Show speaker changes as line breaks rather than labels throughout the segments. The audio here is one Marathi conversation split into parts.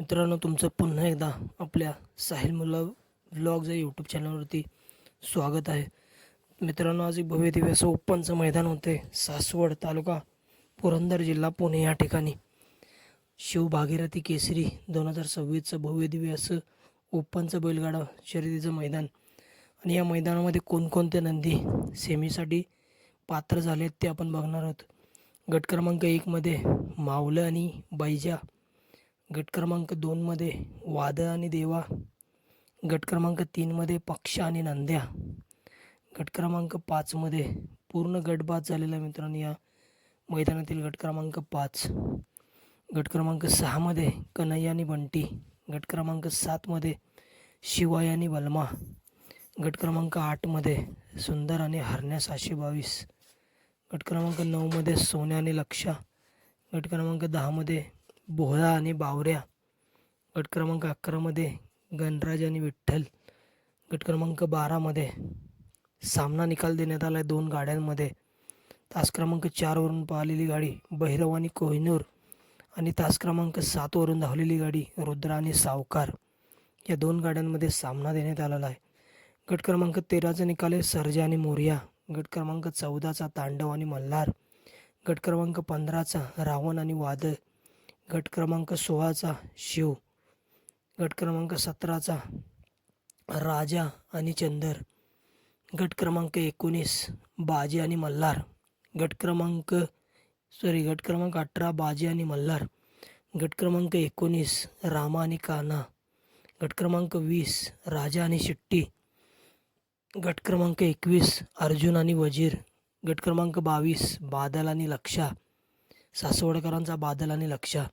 मित्रांनो, तुमचं पुन्हा एकदा आपल्या साहिल मुल्ला व्लॉग्स या यूट्यूब चॅनलवरती स्वागत आहे. मित्रांनो, आज एक भव्य दिव्य असं ओपनचं मैदान होते सासवड तालुका पुरंदर जिल्हा पुणे या ठिकाणी. शिव भागीरथी केसरी 2026चं भव्य दिव्य असं ओपनचं बैलगाडा शर्यतीचं मैदान. आणि या मैदानामध्ये कोणकोणते नंदी सेमीसाठी पात्र झालेत ते आपण बघणार आहोत. गट क्रमांक 1मध्ये मावलं आणि बैजा, गट क्रमांक 2मध्ये वादळ आणि देवा, गट क्रमांक 3मध्ये पक्ष आणि नंद्या, गट क्रमांक 5मध्ये पूर्ण गटबाद झालेला मित्रांनो या मैदानातील गट क्रमांक 5, गट क्रमांक 6मध्ये कन्हैया आणि बंटी, गट क्रमांक 7मध्ये शिवाय आणि बलमा, गट क्रमांक 8मध्ये सुंदर आणि हरण्या 722, गट क्रमांक 9मध्ये सोन्या आणि लक्षा, गट क्रमांक 10मध्ये भोळा आणि बावऱ्या, गट क्रमांक 11मध्ये गणराज आणि विठ्ठल, गट क्रमांक 12मध्ये सामना निकाल देण्यात आला आहे 2 गाड्यांमध्ये. तास क्रमांक 4वरून पाहिलेली गाडी भैरव आणि कोहिनूर आणि तास क्रमांक 7वरून धावलेली गाडी रुद्र आणि सावकार या 2 गाड्यांमध्ये सामना देण्यात आलेला आहे. गट क्रमांक 13चा निकाल आहे सर्जा आणि मोरिया, गट क्रमांक 14चा तांडव आणि मल्हार, गट क्रमांक 15चा रावण आणि वादळ, गट क्रमांक 16चा शिव, गट क्रमांक 17चा राजा आणि चंदर, गट क्रमांक 19 बाजी आणि मल्हार, गट क्रमांक 18 बाजी आणि मल्हार, गट क्रमांक 19 रामा आणि कान्हा, गट क्रमांक 20 राजा आणि शिट्टी, गट क्रमांक 21 अर्जुन आणि वजीर, गट क्रमांक 22 बादल आणि लक्षा, सासवडकरांचा बादल आणि लक्षा,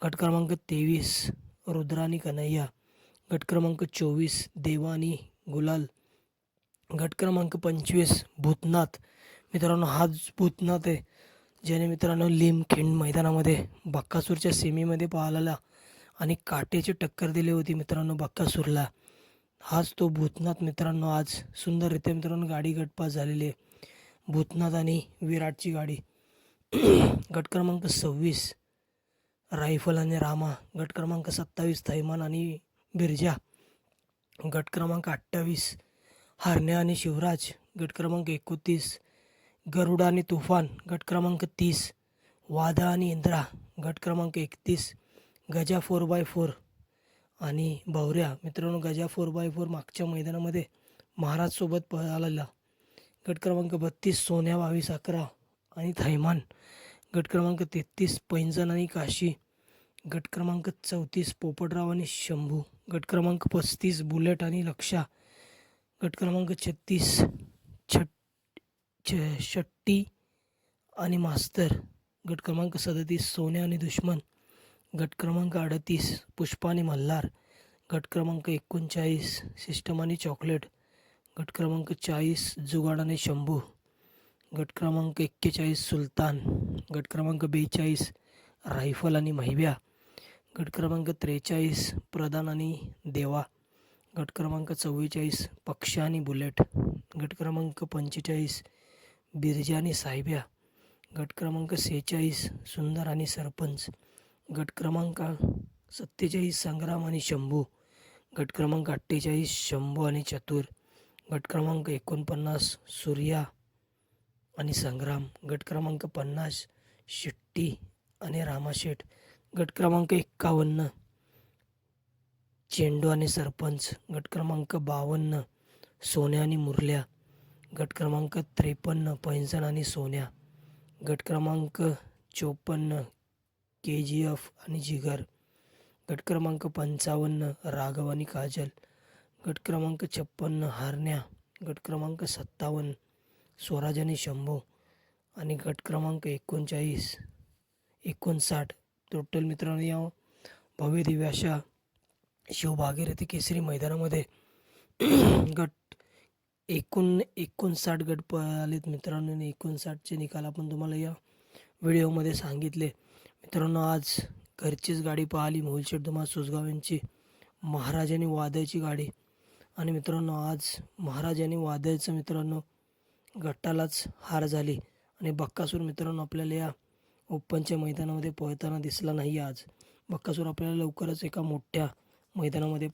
गट क्रमांक 23 रुद्र आणि कन्हैया, गट क्रमांक 24 देवा आणि गुलाल, गट क्रमांक 25 भूतनाथ. मित्रांनो, हा भूतनाथ आहे ज्याने मित्रांनो लिमखिंड मैदानामध्ये बक्कासूरच्या सेमीमध्ये पाहिलेला आणि काटेची टक्कर दिली होती मित्रांनो बक्कासूरला. हाच तो भूतनाथ मित्रांनो. आज सुंदररित्या मित्रांनो गाडी गटपास झालेली आहे भूतनाथ आणि विराटची गाडी. गट क्रमांक 26 रायफल आणि रामा, गट क्रमांक 27 थैमान आणि बिरजा, गट क्रमांक 28 हरण्या आणि शिवराज, गट क्रमांक 29 गरुडा आणि तुफान, गट क्रमांक 30 वादा आणि इंद्रा, गट क्रमांक 31 गजा 4x4 आणि भवऱ्या. मित्रांनो, गजा 4x4 मागच्या मैदानामध्ये महाराजसोबत पळालेला. गट क्रमांक 32 सोन्या 2211 आणि थैमान, गट क्रमांक 33 पैंजण आणि काशी, गट क्रमांक 34 पोपटराव आणि शंभू, गट क्रमांक 35 बुलेट आणि लक्षा, गट क्रमांक 36 शट्टी आणि मास्तर, गट क्रमांक 37 सोन्या आणि दुश्मन, गट क्रमांक 38 पुष्पा आणि मल्हार, गट क्रमांक 39 सिस्टम आणि चॉकलेट, गट क्रमांक 40 जुगाड आणि शंभू, गट क्रमांक 41 सुलतान, गट क्रमांक 42 रायफल आणि महिब्या, गट क्रमांक 43 प्रधान आणि देवा, गट क्रमांक 44 पक्ष आणि बुलेट, गट क्रमांक 45 बिरजा आणि साहेब्या, गट क्रमांक 46 सुंदर आणि सरपंच, गट क्रमांक 47 संग्राम आणि शंभू, गट क्रमांक 48 शंभू आणि चतुर, गट क्रमांक 49 सूर्या आणि संग्राम, गट क्रमांक 50 शिट्टी आणि रामाशेठ, गट क्रमांक 51 चेंडू आणि सरपंच, गट क्रमांक 52 सोन्या आणि मुरल्या, गट क्रमांक 53 पैंजण आणि सोन्या, गट क्रमांक 54 KGF आणि जिगर, गट क्रमांक 55 राघव आणि काजल, गट क्रमांक 56 हारण्या, गट क्रमांक 57 स्वराज आणि शंभू आणि गट क्रमांक 59 टोटल मित्रांनो या भव्य दिव्य अशा शिव भागीरथी केसरी मैदानामध्ये गट 59 गट आलेत मित्रांनो. 59चे निकाल आपण तुम्हाला या व्हिडिओमध्ये सांगितले. मित्रांनो, आज घरचीच गाडी पाहिली मोलशेठ धुमा सुसगाव यांची महाराज आणि वादळची गाडी. आणि मित्रांनो, आज महाराज आणि वादळचं मित्रांनो गटालाच हार झाली आणि बक्कासूर मित्रांनो आपल्याला या ओपनच्या मैदानामध्ये पळताना दिसला नाही आज. बक्कासूर आपल्याला लवकरच एका मोठ्या मैदानामध्ये